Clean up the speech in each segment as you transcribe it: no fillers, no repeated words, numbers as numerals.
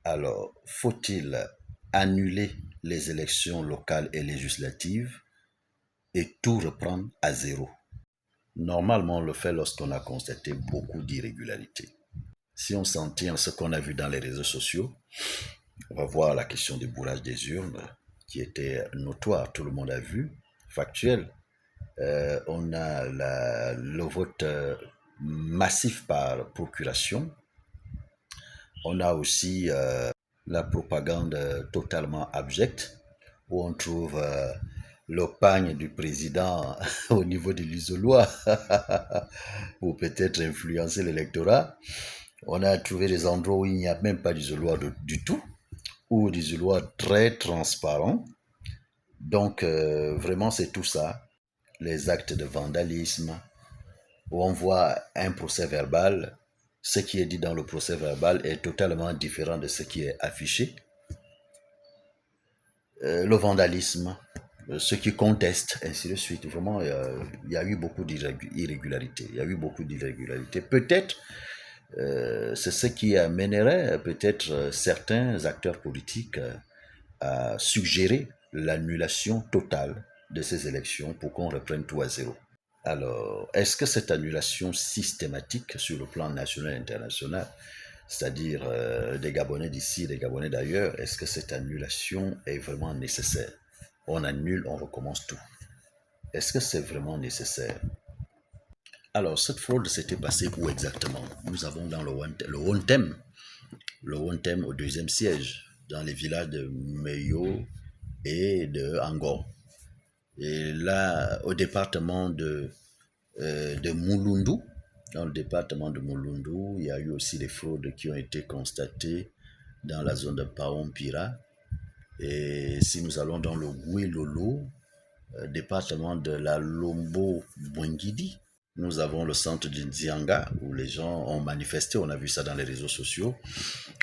Alors, faut-il annuler les élections locales et législatives et tout reprendre à zéro? Normalement, on le fait lorsqu'on a constaté beaucoup d'irrégularités. Si on s'en tient à ce qu'on a vu dans les réseaux sociaux, on va voir la question du bourrage des urnes qui était notoire, tout le monde a vu, factuel. On a le vote massif par procuration. On a aussi la propagande totalement abjecte, où on trouve le pagne du président au niveau de l'isoloir pour peut-être influencer l'électorat. On a trouvé des endroits où il n'y a même pas d'isoloir du tout, ou d'isoloir très transparent. Donc, vraiment, c'est tout ça. Les actes de vandalisme, où on voit un procès verbal, ce qui est dit dans le procès verbal est totalement différent de ce qui est affiché. Le vandalisme, ceux qui contestent, ainsi de suite. Vraiment, il y a eu beaucoup d'irrégularités. Il y a eu beaucoup d'irrégularités. Peut-être, c'est ce qui amènerait peut-être certains acteurs politiques à suggérer l'annulation totale de ces élections pour qu'on reprenne tout à zéro. Alors, est-ce que cette annulation systématique sur le plan national et international, c'est-à-dire des Gabonais d'ici, des Gabonais d'ailleurs, est-ce que cette annulation est vraiment nécessaire? On annule, on recommence tout. Est-ce que c'est vraiment nécessaire? Alors, cette fraude s'était passée où exactement? Nous avons dans le Wontem au deuxième siège, dans les villages de Meyo et de Angor. Et là, au département de Mulundu. Dans le département de Mulundu, il y a eu aussi des fraudes qui ont été constatées dans la zone de Paompira. Et si nous allons dans le Gouelolo, département de la Lombo-Bwengidi, nous avons le centre de Nzianga où les gens ont manifesté, on a vu ça dans les réseaux sociaux.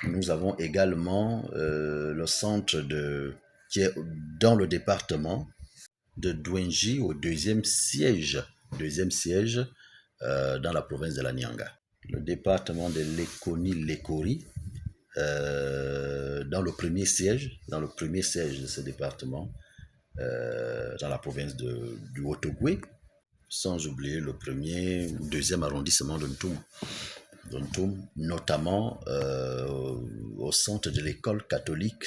Nous avons également le centre qui est dans le département de Dwenji au deuxième siège dans la province de la Nyanga. Le département de Lekoni-Lekori, dans le premier siège de ce département, dans la province du Haut-Ogooué, sans oublier le deuxième arrondissement de Ntoum, notamment au centre de l'école catholique.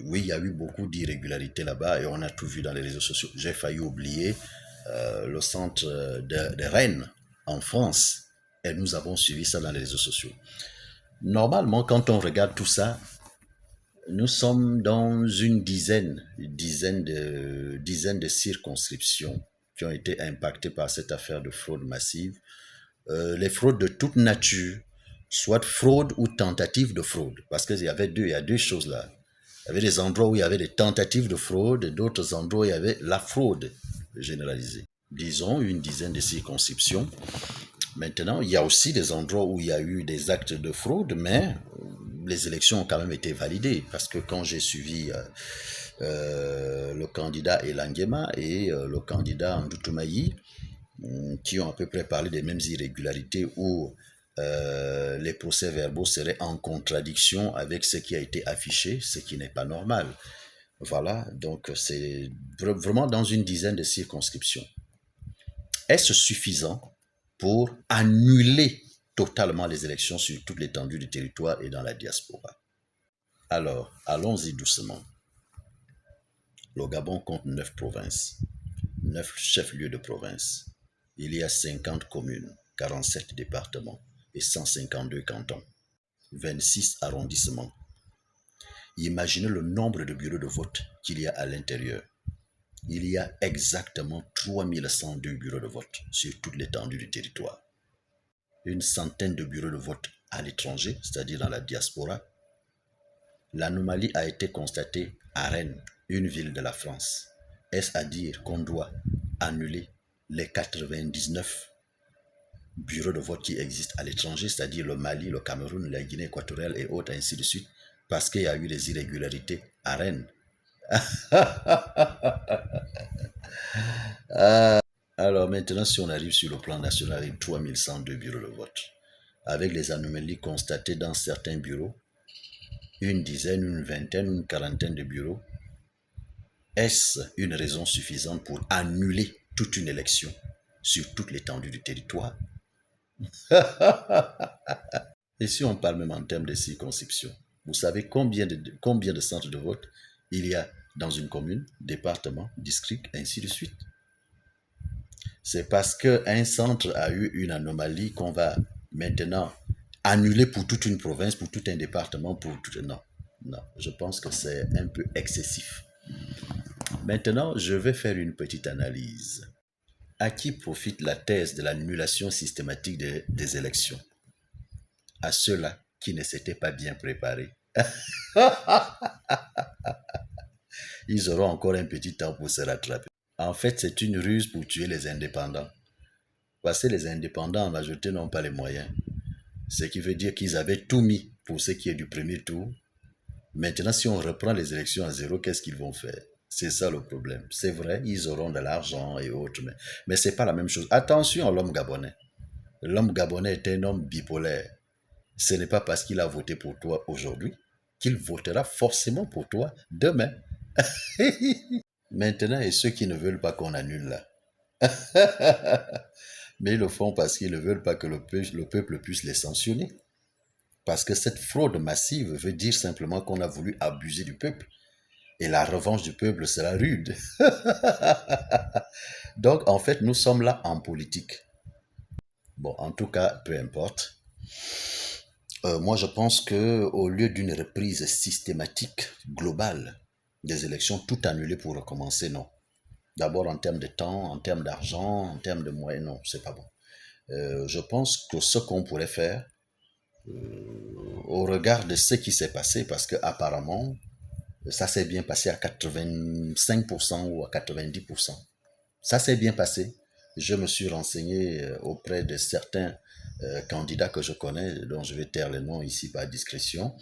Oui, il y a eu beaucoup d'irrégularités là-bas et on a tout vu dans les réseaux sociaux. J'ai failli oublier le centre de Rennes en France et nous avons suivi ça dans les réseaux sociaux. Normalement, quand on regarde tout ça, nous sommes dans une dizaine de circonscriptions qui ont été impactées par cette affaire de fraude massive. Les fraudes de toute nature, soit fraude ou tentative de fraude, parce qu'il y a deux choses là. Il y avait des endroits où il y avait des tentatives de fraude et d'autres endroits où il y avait la fraude généralisée. Disons une dizaine de circonscriptions. Maintenant, il y a aussi des endroits où il y a eu des actes de fraude, mais les élections ont quand même été validées. Parce que quand j'ai suivi le candidat Elangema et le candidat Ndoutumayi, qui ont à peu près parlé des mêmes irrégularités où les procès-verbaux seraient en contradiction avec ce qui a été affiché, ce qui n'est pas normal. Voilà, donc c'est vraiment dans une dizaine de circonscriptions. Est-ce suffisant pour annuler totalement les élections sur toute l'étendue du territoire et dans la diaspora? Alors, allons-y doucement. Le Gabon compte 9 provinces, 9 chefs-lieux de province. Il y a 50 communes, 47 départements et 152 cantons, 26 arrondissements. Imaginez le nombre de bureaux de vote qu'il y a à l'intérieur. Il y a exactement 3102 bureaux de vote sur toute l'étendue du territoire. Une centaine de bureaux de vote à l'étranger, c'est-à-dire dans la diaspora. L'anomalie a été constatée à Rennes, une ville de la France. Est-ce à dire qu'on doit annuler les 99 bureaux de vote qui existent à l'étranger, c'est-à-dire le Mali, le Cameroun, la Guinée équatoriale et autres, ainsi de suite, parce qu'il y a eu des irrégularités à Rennes? Alors maintenant, si on arrive sur le plan national avec 3102 bureaux de vote, avec les anomalies constatées dans certains bureaux, une dizaine, une vingtaine, une quarantaine de bureaux, est-ce une raison suffisante pour annuler toute une élection sur toute l'étendue du territoire? Et si on parle même en termes de circonscription, vous savez combien de centres de vote il y a dans une commune, département, district, ainsi de suite. C'est parce qu'un centre a eu une anomalie qu'on va maintenant annuler pour toute une province, pour tout un département, pour tout... Non, non, je pense que c'est un peu excessif. Maintenant, je vais faire une petite analyse. À qui profite la thèse de l'annulation systématique des élections? À ceux-là qui ne s'étaient pas bien préparés. Ils auront encore un petit temps pour se rattraper. En fait, c'est une ruse pour tuer les indépendants. Parce que les indépendants, en majorité, n'ont pas les moyens. Ce qui veut dire qu'ils avaient tout mis pour ce qui est du premier tour. Maintenant, si on reprend les élections à zéro, qu'est-ce qu'ils vont faire? C'est ça le problème. C'est vrai, ils auront de l'argent et autres, mais ce n'est pas la même chose. Attention à l'homme gabonais. L'homme gabonais est un homme bipolaire. Ce n'est pas parce qu'il a voté pour toi aujourd'hui qu'il votera forcément pour toi demain. Maintenant, et ceux qui ne veulent pas qu'on annule là. Mais ils le font parce qu'ils ne veulent pas que le peuple puisse les sanctionner. Parce que cette fraude massive veut dire simplement qu'on a voulu abuser du peuple. Et la revanche du peuple sera rude. Donc, en fait, nous sommes là en politique. Bon, en tout cas, peu importe. Moi, je pense qu'au lieu d'une reprise systématique, globale, des élections, tout annuler pour recommencer, non. D'abord en termes de temps, en termes d'argent, en termes de moyens, non, c'est pas bon. Je pense que ce qu'on pourrait faire, au regard de ce qui s'est passé, parce que apparemment, ça s'est bien passé à 85% ou à 90%. Ça s'est bien passé. Je me suis renseigné auprès de certains candidats que je connais, dont je vais taire les noms ici par discrétion.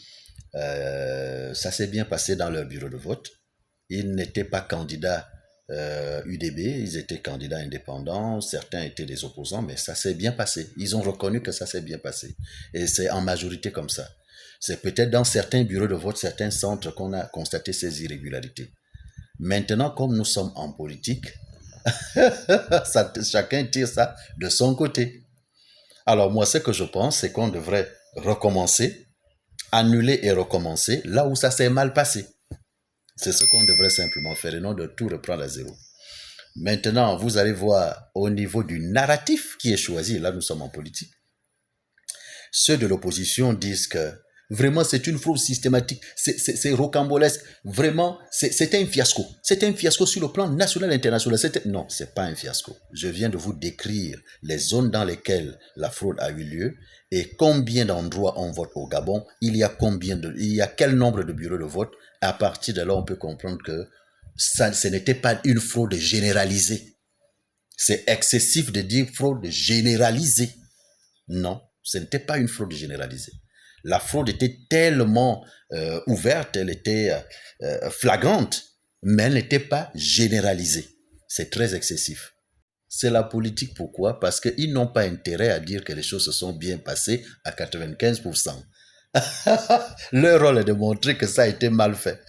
Ça s'est bien passé dans leur bureau de vote. Ils n'étaient pas candidats UDB, ils étaient candidats indépendants, certains étaient des opposants, mais ça s'est bien passé. Ils ont reconnu que ça s'est bien passé. Et c'est en majorité comme ça. C'est peut-être dans certains bureaux de vote, certains centres qu'on a constaté ces irrégularités. Maintenant, comme nous sommes en politique, chacun tire ça de son côté. Alors moi, ce que je pense, c'est qu'on devrait recommencer, annuler et recommencer là où ça s'est mal passé. C'est ce qu'on devrait simplement faire et non de tout reprendre à zéro. Maintenant, vous allez voir au niveau du narratif qui est choisi, là nous sommes en politique, ceux de l'opposition disent que vraiment c'est une fraude systématique, c'est rocambolesque, vraiment c'est un fiasco. C'est un fiasco sur le plan national et international. Non, c'est pas un fiasco. Je viens de vous décrire les zones dans lesquelles la fraude a eu lieu et combien d'endroits on vote au Gabon, il y a quel nombre de bureaux de vote. À partir de là, on peut comprendre que ce n'était pas une fraude généralisée. C'est excessif de dire fraude généralisée. Non, ce n'était pas une fraude généralisée. La fraude était tellement ouverte, elle était flagrante, mais elle n'était pas généralisée. C'est très excessif. C'est la politique, pourquoi? Parce qu'ils n'ont pas intérêt à dire que les choses se sont bien passées à 95%. Leur rôle est de montrer que ça a été mal fait.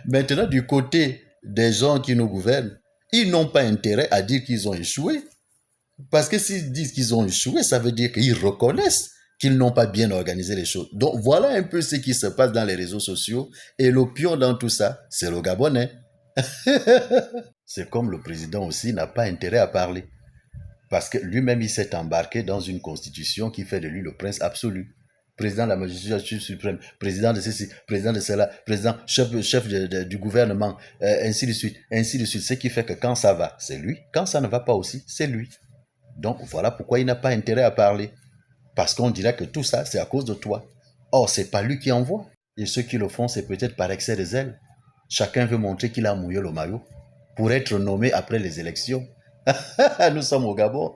Maintenant, du côté des gens qui nous gouvernent, ils n'ont pas intérêt à dire qu'ils ont échoué. Parce que s'ils disent qu'ils ont échoué, ça veut dire qu'ils reconnaissent qu'ils n'ont pas bien organisé les choses. Donc voilà un peu ce qui se passe dans les réseaux sociaux. Et l'opium dans tout ça, c'est le Gabonais. C'est comme le président aussi n'a pas intérêt à parler. Parce que lui-même, il s'est embarqué dans une constitution qui fait de lui le prince absolu. Président de la magistrature suprême, président de ceci, président de cela, président, chef du gouvernement, ainsi de suite, ainsi de suite. Ce qui fait que quand ça va, c'est lui. Quand ça ne va pas aussi, c'est lui. Donc voilà pourquoi il n'a pas intérêt à parler. Parce qu'on dirait que tout ça, c'est à cause de toi. Or, c'est pas lui qui envoie. Et ceux qui le font, c'est peut-être par excès de zèle. Chacun veut montrer qu'il a mouillé le maillot pour être nommé après les élections. Nous sommes au Gabon.